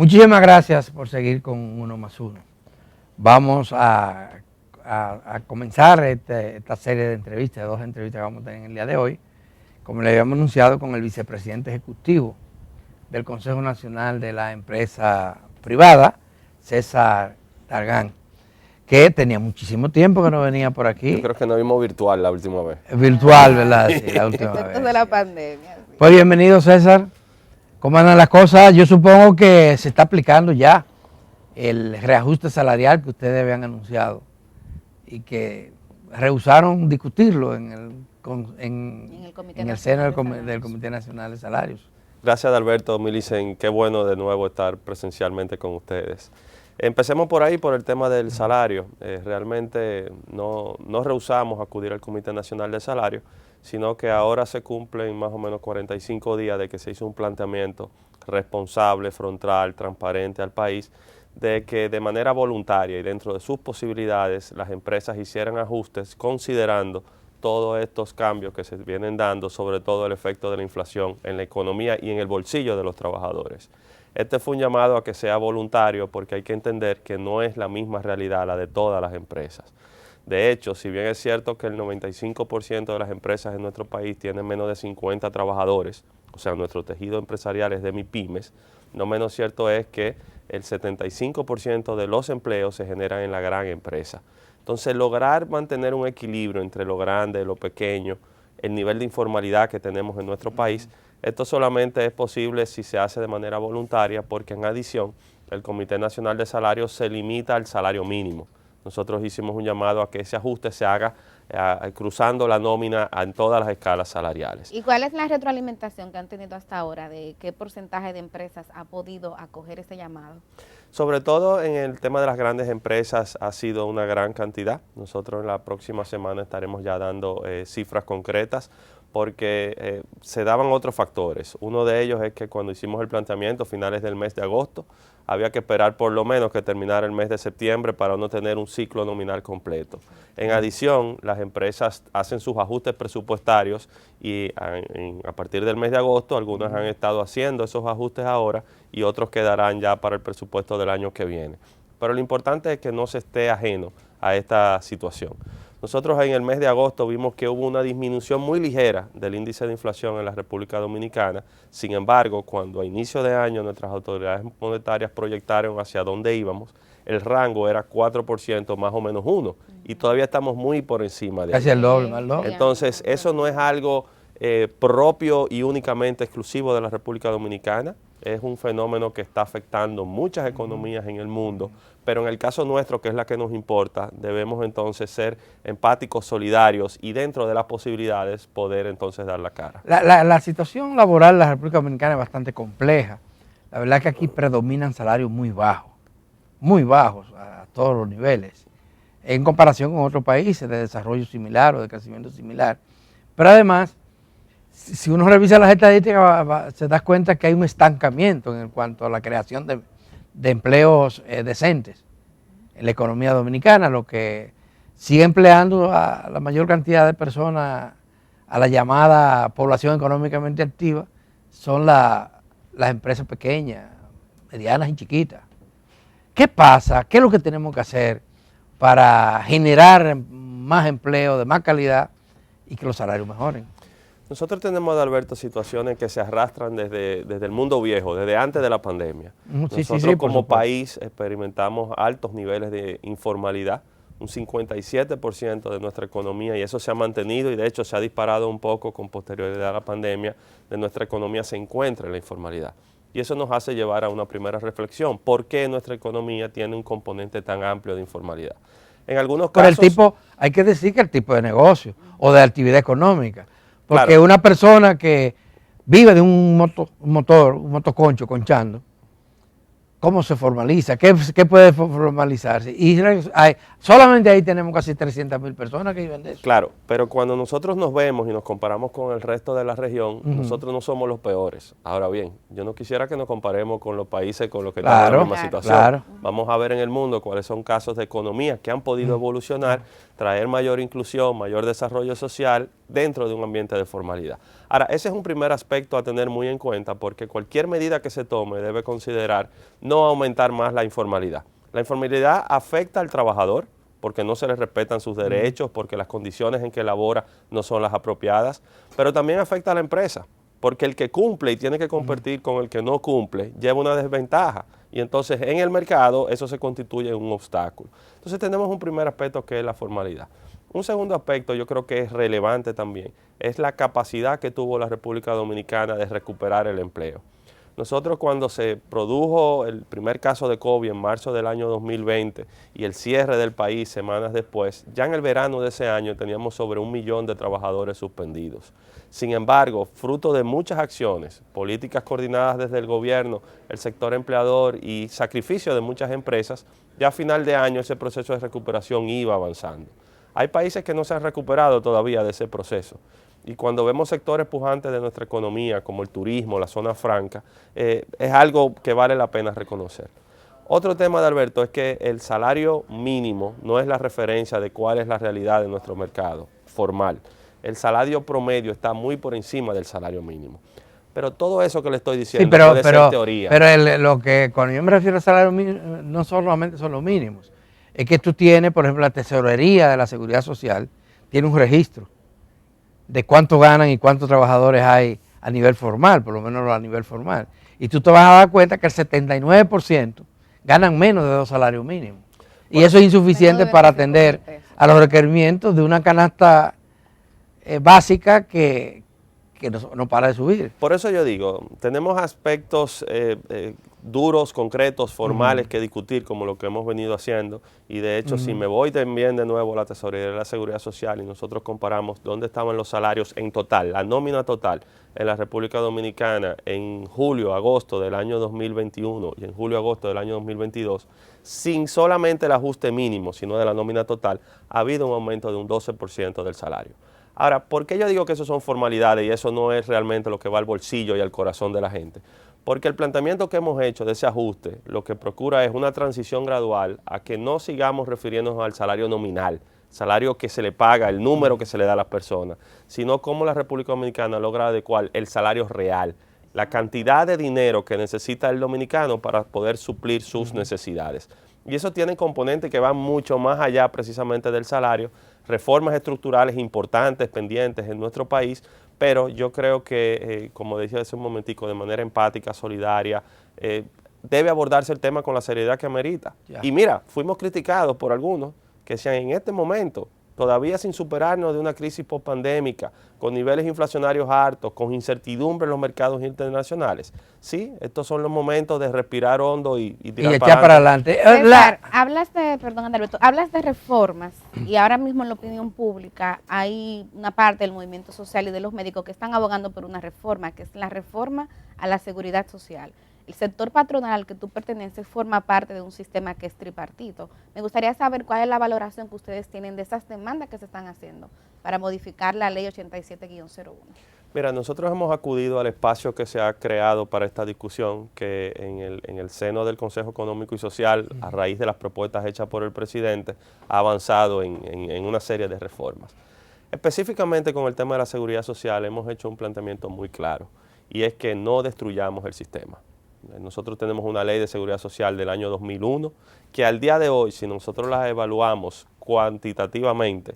Muchísimas gracias por seguir con Uno más Uno. Vamos a comenzar esta serie de entrevistas, dos entrevistas que vamos a tener en el día de hoy, como le habíamos anunciado, con el vicepresidente ejecutivo del Consejo Nacional de la Empresa Privada, César Targán, que tenía muchísimo tiempo que no venía por aquí. Yo creo que nos vimos virtual la última vez. Virtual, ¿verdad? Sí, la última vez. Efectos de la pandemia. Sí. Pues bienvenido, César. ¿Cómo andan las cosas? Yo supongo que se está aplicando ya el reajuste salarial que ustedes habían anunciado y que rehusaron discutirlo en el seno del Comité Nacional de Salarios. Gracias, Adalberto, Milicen. Qué bueno de nuevo estar presencialmente con ustedes. Empecemos por ahí, por el tema del salario. Realmente no rehusamos acudir al Comité Nacional de Salario, sino que ahora se cumplen más o menos 45 días de que se hizo un planteamiento responsable, frontal, transparente al país, de que de manera voluntaria y dentro de sus posibilidades las empresas hicieran ajustes considerando todos estos cambios que se vienen dando, sobre todo el efecto de la inflación en la economía y en el bolsillo de los trabajadores. Este fue un llamado a que sea voluntario porque hay que entender que no es la misma realidad la de todas las empresas. De hecho, si bien es cierto que el 95% de las empresas en nuestro país tienen menos de 50 trabajadores, o sea, nuestro tejido empresarial es de MIPYMES, no menos cierto es que el 75% de los empleos se generan en la gran empresa. Entonces, lograr mantener un equilibrio entre lo grande y lo pequeño, el nivel de informalidad que tenemos en nuestro país, esto solamente es posible si se hace de manera voluntaria, porque en adición, el Comité Nacional de Salarios se limita al salario mínimo. Nosotros hicimos un llamado a que ese ajuste se haga cruzando la nómina en todas las escalas salariales. ¿Y cuál es la retroalimentación que han tenido hasta ahora? ¿De qué porcentaje de empresas ha podido acoger ese llamado? Sobre todo en el tema de las grandes empresas ha sido una gran cantidad. Nosotros en la próxima semana estaremos ya dando cifras concretas, porque se daban otros factores. Uno de ellos es que cuando hicimos el planteamiento a finales del mes de agosto, había que esperar por lo menos que terminara el mes de septiembre para no tener un ciclo nominal completo. En adición, las empresas hacen sus ajustes presupuestarios y a partir del mes de agosto, algunas han estado haciendo esos ajustes ahora y otros quedarán ya para el presupuesto del año que viene. Pero lo importante es que no se esté ajeno a esta situación. Nosotros en el mes de agosto vimos que hubo una disminución muy ligera del índice de inflación en la República Dominicana. Sin embargo, cuando a inicio de año nuestras autoridades monetarias proyectaron hacia dónde íbamos, el rango era 4% más o menos 1%, y todavía estamos muy por encima de casi el doble, más el doble. Entonces, eso no es algo propio y únicamente exclusivo de la República Dominicana. Es un fenómeno que está afectando muchas economías en el mundo, pero en el caso nuestro, que es la que nos importa, debemos entonces ser empáticos, solidarios y dentro de las posibilidades poder entonces dar la cara. La situación laboral de la República Dominicana es bastante compleja. La verdad es que aquí predominan salarios muy bajos a todos los niveles, en comparación con otros países de desarrollo similar o de crecimiento similar. Pero además, si uno revisa las estadísticas, se da cuenta que hay un estancamiento en cuanto a la creación de empleos decentes en la economía dominicana, lo que sigue empleando a la mayor cantidad de personas, a la llamada población económicamente activa, son las empresas pequeñas, medianas y chiquitas. ¿Qué pasa? ¿Qué es lo que tenemos que hacer para generar más empleo de más calidad y que los salarios mejoren? Nosotros tenemos, Adalberto, situaciones que se arrastran desde el mundo viejo, desde antes de la pandemia. Nosotros como país experimentamos altos niveles de informalidad, un 57% de nuestra economía, y eso se ha mantenido y de hecho se ha disparado un poco con posterioridad a la pandemia, de nuestra economía se encuentra en la informalidad. Y eso nos hace llevar a una primera reflexión, ¿por qué nuestra economía tiene un componente tan amplio de informalidad? En algunos casos... Pero hay que decir que el tipo de negocio o de actividad económica. Porque una persona que vive de un motoconcho conchando, ¿cómo se formaliza? ¿Qué puede formalizarse? Y solamente ahí tenemos casi 300.000 personas que viven de eso. Claro, pero cuando nosotros nos vemos y nos comparamos con el resto de la región, nosotros no somos los peores. Ahora bien, yo no quisiera que nos comparemos con los países con los que están en la misma situación. Vamos a ver en el mundo cuáles son casos de economías que han podido evolucionar, traer mayor inclusión, mayor desarrollo social dentro de un ambiente de formalidad. Ahora, ese es un primer aspecto a tener muy en cuenta, porque cualquier medida que se tome debe considerar no aumentar más la informalidad. La informalidad afecta al trabajador, porque no se le respetan sus derechos, porque las condiciones en que labora no son las apropiadas, pero también afecta a la empresa, porque el que cumple y tiene que competir con el que no cumple lleva una desventaja, y entonces en el mercado eso se constituye un obstáculo. Entonces tenemos un primer aspecto que es la formalidad. Un segundo aspecto yo creo que es relevante también, es la capacidad que tuvo la República Dominicana de recuperar el empleo. Nosotros cuando se produjo el primer caso de COVID en marzo del año 2020 y el cierre del país semanas después, ya en el verano de ese año teníamos sobre 1 millón de trabajadores suspendidos. Sin embargo, fruto de muchas acciones, políticas coordinadas desde el gobierno, el sector empleador y sacrificio de muchas empresas, ya a final de año ese proceso de recuperación iba avanzando. Hay países que no se han recuperado todavía de ese proceso. Y cuando vemos sectores pujantes de nuestra economía, como el turismo, la zona franca, es algo que vale la pena reconocer. Otro tema de Alberto es que el salario mínimo no es la referencia de cuál es la realidad de nuestro mercado formal. El salario promedio está muy por encima del salario mínimo. Pero todo eso que le estoy diciendo puede ser teoría. Pero lo que cuando yo me refiero al salario mínimo, no solamente son los mínimos. Es que tú tienes, por ejemplo, la tesorería de la Seguridad Social, tiene un registro de cuánto ganan y cuántos trabajadores hay a nivel formal, por lo menos a nivel formal. Y tú te vas a dar cuenta que el 79% ganan menos de 2 salarios mínimos. Y eso es insuficiente para atender a los requerimientos de una canasta básica que no para de subir. Por eso yo digo, tenemos aspectos duros, concretos, formales que discutir, como lo que hemos venido haciendo, y de hecho si me voy también de nuevo a la Tesorería de la Seguridad Social y nosotros comparamos dónde estaban los salarios en total, la nómina total en la República Dominicana en julio, agosto del año 2021 y en julio, agosto del año 2022, sin solamente el ajuste mínimo, sino de la nómina total, ha habido un aumento de un 12% del salario. Ahora, ¿por qué yo digo que eso son formalidades y eso no es realmente lo que va al bolsillo y al corazón de la gente? Porque el planteamiento que hemos hecho de ese ajuste lo que procura es una transición gradual a que no sigamos refiriéndonos al salario nominal, salario que se le paga, el número que se le da a las personas, sino cómo la República Dominicana logra adecuar el salario real, la cantidad de dinero que necesita el dominicano para poder suplir sus necesidades. Y eso tiene componentes que van mucho más allá precisamente del salario, reformas estructurales importantes, pendientes en nuestro país, pero yo creo que, como decía hace un momentico, de manera empática, solidaria, debe abordarse el tema con la seriedad que amerita. Y mira, fuimos criticados por algunos que decían en este momento, todavía sin superarnos de una crisis postpandémica, con niveles inflacionarios altos, con incertidumbre en los mercados internacionales. Sí, estos son los momentos de respirar hondo y tirar para adelante. César, hablas de reformas y ahora mismo en la opinión pública hay una parte del movimiento social y de los médicos que están abogando por una reforma, que es la reforma a la seguridad social. El sector patronal al que tú perteneces forma parte de un sistema que es tripartito. Me gustaría saber cuál es la valoración que ustedes tienen de esas demandas que se están haciendo para modificar la ley 87-01. Mira, nosotros hemos acudido al espacio que se ha creado para esta discusión, que en el seno del Consejo Económico y Social, a raíz de las propuestas hechas por el presidente, ha avanzado en una serie de reformas. Específicamente con el tema de la seguridad social hemos hecho un planteamiento muy claro, y es que no destruyamos el sistema. Nosotros tenemos una ley de seguridad social del año 2001 que al día de hoy, si nosotros la evaluamos cuantitativamente,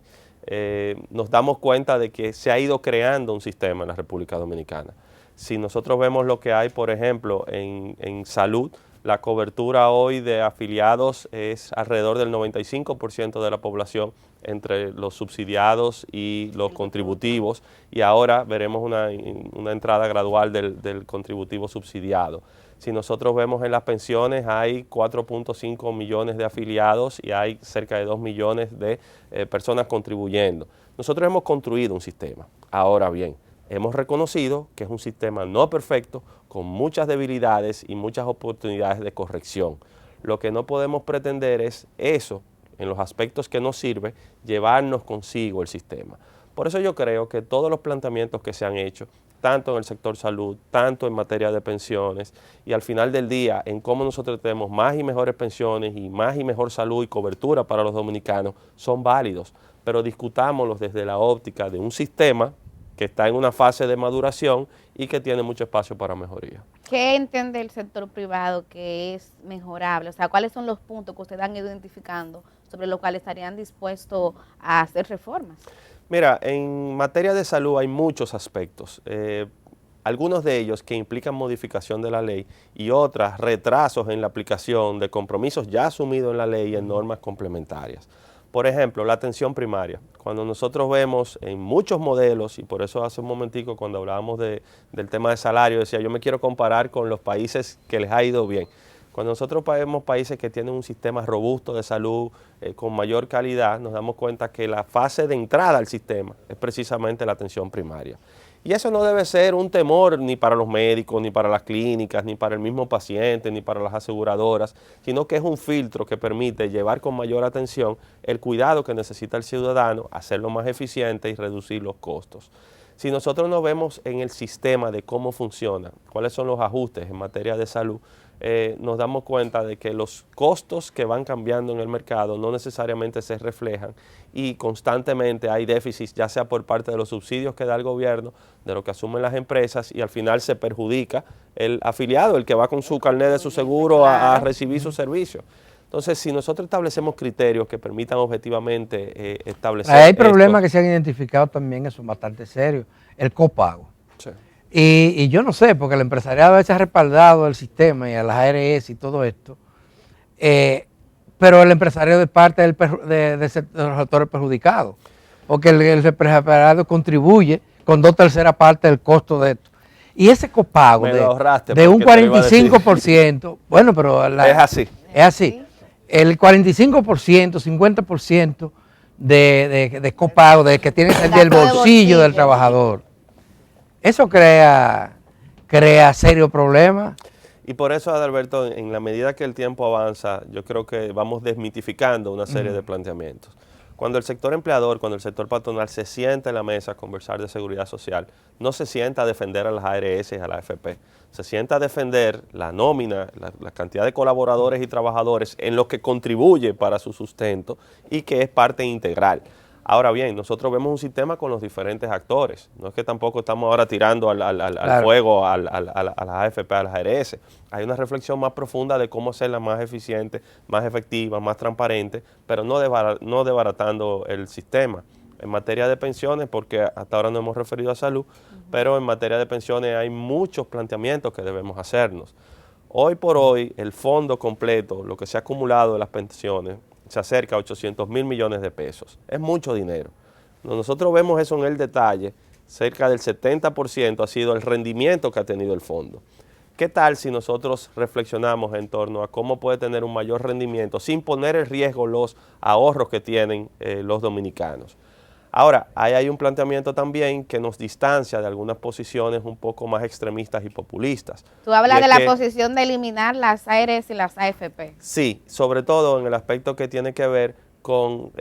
nos damos cuenta de que se ha ido creando un sistema en la República Dominicana. Si nosotros vemos lo que hay, por ejemplo, en salud, la cobertura hoy de afiliados es alrededor del 95% de la población entre los subsidiados y los contributivos, y ahora veremos una entrada gradual del contributivo subsidiado. Si nosotros vemos en las pensiones, hay 4.5 millones de afiliados y hay cerca de 2 millones de personas contribuyendo. Nosotros hemos construido un sistema. Ahora bien, hemos reconocido que es un sistema no perfecto, con muchas debilidades y muchas oportunidades de corrección. Lo que no podemos pretender es eso, en los aspectos que nos sirve, llevarnos consigo el sistema. Por eso yo creo que todos los planteamientos que se han hecho, tanto en el sector salud, tanto en materia de pensiones, y al final del día, en cómo nosotros tenemos más y mejores pensiones y más y mejor salud y cobertura para los dominicanos, son válidos, pero discutámoslos desde la óptica de un sistema que está en una fase de maduración y que tiene mucho espacio para mejoría. ¿Qué entiende el sector privado que es mejorable? O sea, ¿cuáles son los puntos que ustedes han ido identificando sobre los cuales estarían dispuestos a hacer reformas? Mira, en materia de salud hay muchos aspectos. Algunos de ellos que implican modificación de la ley y otras retrasos en la aplicación de compromisos ya asumidos en la ley y en normas complementarias. Por ejemplo, la atención primaria. Cuando nosotros vemos en muchos modelos, y por eso hace un momentico cuando hablábamos del tema de salario, decía yo me quiero comparar con los países que les ha ido bien. Cuando nosotros vemos países que tienen un sistema robusto de salud con mayor calidad, nos damos cuenta que la fase de entrada al sistema es precisamente la atención primaria. Y eso no debe ser un temor ni para los médicos, ni para las clínicas, ni para el mismo paciente, ni para las aseguradoras, sino que es un filtro que permite llevar con mayor atención el cuidado que necesita el ciudadano, hacerlo más eficiente y reducir los costos. Si nosotros nos vemos en el sistema de cómo funciona, cuáles son los ajustes en materia de salud, nos damos cuenta de que los costos que van cambiando en el mercado no necesariamente se reflejan y constantemente hay déficits, ya sea por parte de los subsidios que da el gobierno, de lo que asumen las empresas y al final se perjudica el afiliado, el que va con su carnet de su seguro a recibir su servicio. Entonces, si nosotros establecemos criterios que permitan objetivamente establecer hay problemas que se han identificado también que son bastante serios. El copago. Sí. Y yo no sé, porque el empresariado a veces ha respaldado el sistema y a las ARS y todo esto, pero el empresario es parte de los sectores perjudicados, porque el empresariado contribuye con 2/3 partes del costo de esto. Y ese copago de un 45%, bueno, pero es así. Es así. El 45%, 50% de copago de que tiene que salir del bolsillo del trabajador. Eso crea serios problemas. Y por eso, Adalberto, en la medida que el tiempo avanza, yo creo que vamos desmitificando una serie de planteamientos. Cuando el sector empleador, cuando el sector patronal se sienta en la mesa a conversar de seguridad social, no se sienta a defender a las ARS y a la AFP, se sienta a defender la nómina, la cantidad de colaboradores y trabajadores en lo que contribuye para su sustento y que es parte integral. Ahora bien, nosotros vemos un sistema con los diferentes actores. No es que tampoco estamos ahora tirando al fuego a las AFP, a las ARS. Hay una reflexión más profunda de cómo hacerla más eficiente, más efectiva, más transparente, pero no desbaratando el sistema. En materia de pensiones, porque hasta ahora no hemos referido a salud, pero en materia de pensiones hay muchos planteamientos que debemos hacernos. Hoy por hoy, el fondo completo, lo que se ha acumulado de las pensiones, se acerca a 800.000 millones de pesos. Es mucho dinero. Cuando nosotros vemos eso en el detalle, cerca del 70% ha sido el rendimiento que ha tenido el fondo. ¿Qué tal si nosotros reflexionamos en torno a cómo puede tener un mayor rendimiento sin poner en riesgo los ahorros que tienen los dominicanos? Ahora, ahí hay un planteamiento también que nos distancia de algunas posiciones un poco más extremistas y populistas. Tú hablas de la posición de eliminar las ARS y las AFP. Sí, sobre todo en el aspecto que tiene que ver con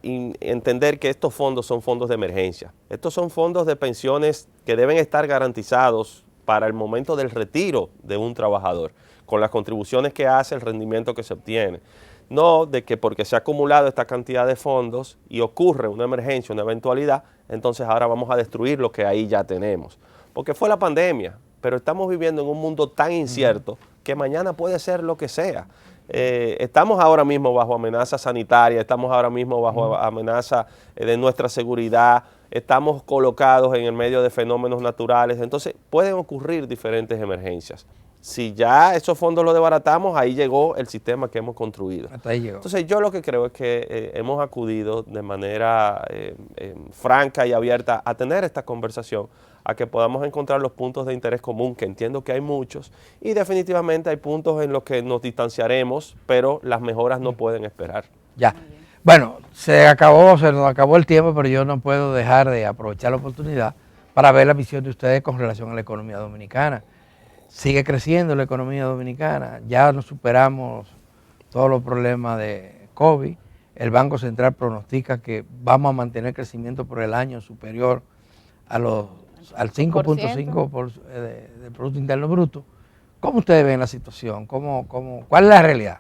entender que estos fondos son fondos de emergencia. Estos son fondos de pensiones que deben estar garantizados para el momento del retiro de un trabajador, con las contribuciones que hace, el rendimiento que se obtiene. No de que porque se ha acumulado esta cantidad de fondos y ocurre una emergencia, una eventualidad, entonces ahora vamos a destruir lo que ahí ya tenemos. Porque fue la pandemia, pero estamos viviendo en un mundo tan incierto que mañana puede ser lo que sea. Estamos ahora mismo bajo amenaza sanitaria, estamos ahora mismo bajo amenaza de nuestra seguridad, estamos colocados en el medio de fenómenos naturales, entonces pueden ocurrir diferentes emergencias. Si ya esos fondos los desbaratamos, ahí llegó el sistema que hemos construido. Hasta ahí llegó. Entonces yo lo que creo es que hemos acudido de manera franca y abierta a tener esta conversación, a que podamos encontrar los puntos de interés común, que entiendo que hay muchos, y definitivamente hay puntos en los que nos distanciaremos, pero las mejoras no pueden esperar. Ya. Bueno, se nos acabó el tiempo, pero yo no puedo dejar de aprovechar la oportunidad para ver la visión de ustedes con relación a la economía dominicana. Sigue creciendo la economía dominicana, ya nos superamos todos los problemas de COVID, el Banco Central pronostica que vamos a mantener crecimiento por el año superior al 5.5% del Producto Interno Bruto. ¿Cómo ustedes ven la situación? ¿Cuál es la realidad?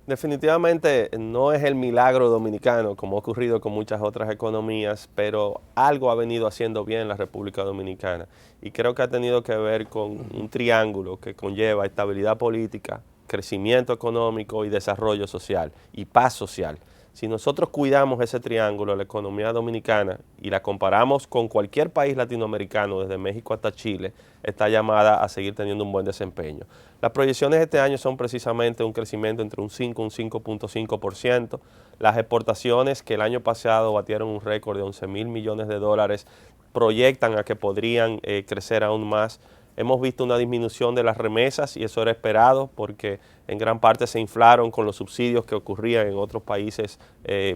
Definitivamente no es el milagro dominicano como ha ocurrido con muchas otras economías, pero algo ha venido haciendo bien la República Dominicana y creo que ha tenido que ver con un triángulo que conlleva estabilidad política, crecimiento económico y desarrollo social y paz social. Si nosotros cuidamos ese triángulo, la economía dominicana, y la comparamos con cualquier país latinoamericano, desde México hasta Chile, está llamada a seguir teniendo un buen desempeño. Las proyecciones de este año son precisamente un crecimiento entre un 5 y un 5.5%. Las exportaciones, que el año pasado batieron un récord de 11.000 millones de dólares, proyectan a que podrían crecer aún más. Hemos visto una disminución de las remesas y eso era esperado porque en gran parte se inflaron con los subsidios que ocurrían en otros países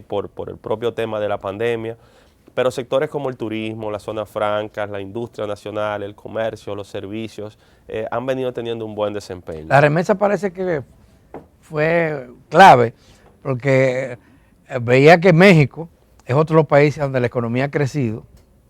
por el propio tema de la pandemia. Pero sectores como el turismo, las zonas francas, la industria nacional, el comercio, los servicios, han venido teniendo un buen desempeño. La remesa parece que fue clave porque veía que México es otro de los países donde la economía ha crecido,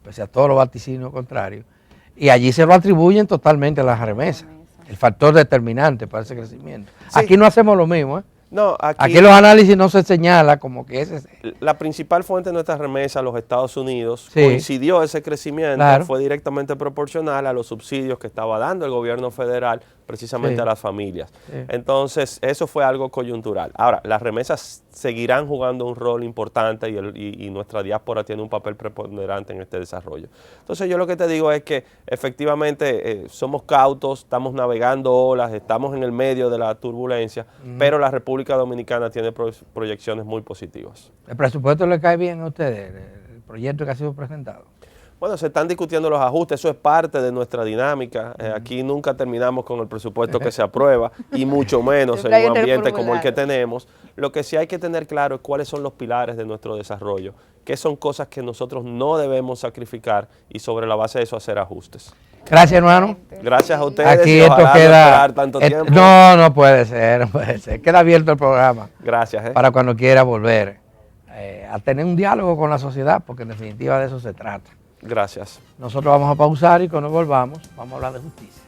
pese a todos los vaticinios contrarios, y allí se lo atribuyen totalmente a las remesas, el factor determinante para ese crecimiento. Sí. Aquí no hacemos lo mismo, ¿eh? No, aquí los análisis no se señala como que ese es. La principal fuente de nuestras remesas, los Estados Unidos, sí, coincidió ese crecimiento, claro, fue directamente proporcional a los subsidios que estaba dando el gobierno federal precisamente, sí, a las familias. Sí. Entonces, eso fue algo coyuntural. Ahora, las remesas seguirán jugando un rol importante y nuestra diáspora tiene un papel preponderante en este desarrollo. Entonces, yo lo que te digo es que efectivamente somos cautos, estamos navegando olas, estamos en el medio de la turbulencia, pero la República Dominicana tiene proyecciones muy positivas. ¿El presupuesto le cae bien a ustedes, el proyecto que ha sido presentado? Bueno, se están discutiendo los ajustes, eso es parte de nuestra dinámica. Aquí nunca terminamos con el presupuesto que se aprueba y mucho menos en un ambiente como el que tenemos. Lo que sí hay que tener claro es cuáles son los pilares de nuestro desarrollo, qué son cosas que nosotros no debemos sacrificar y sobre la base de eso hacer ajustes. Gracias, hermano. Gracias a ustedes. Aquí y esto queda. No esperar tanto tiempo. No puede ser, no puede ser. Queda abierto el programa. Gracias. Para cuando quiera volver a tener un diálogo con la sociedad, porque en definitiva de eso se trata. Gracias. Nosotros vamos a pausar y cuando volvamos vamos a hablar de justicia.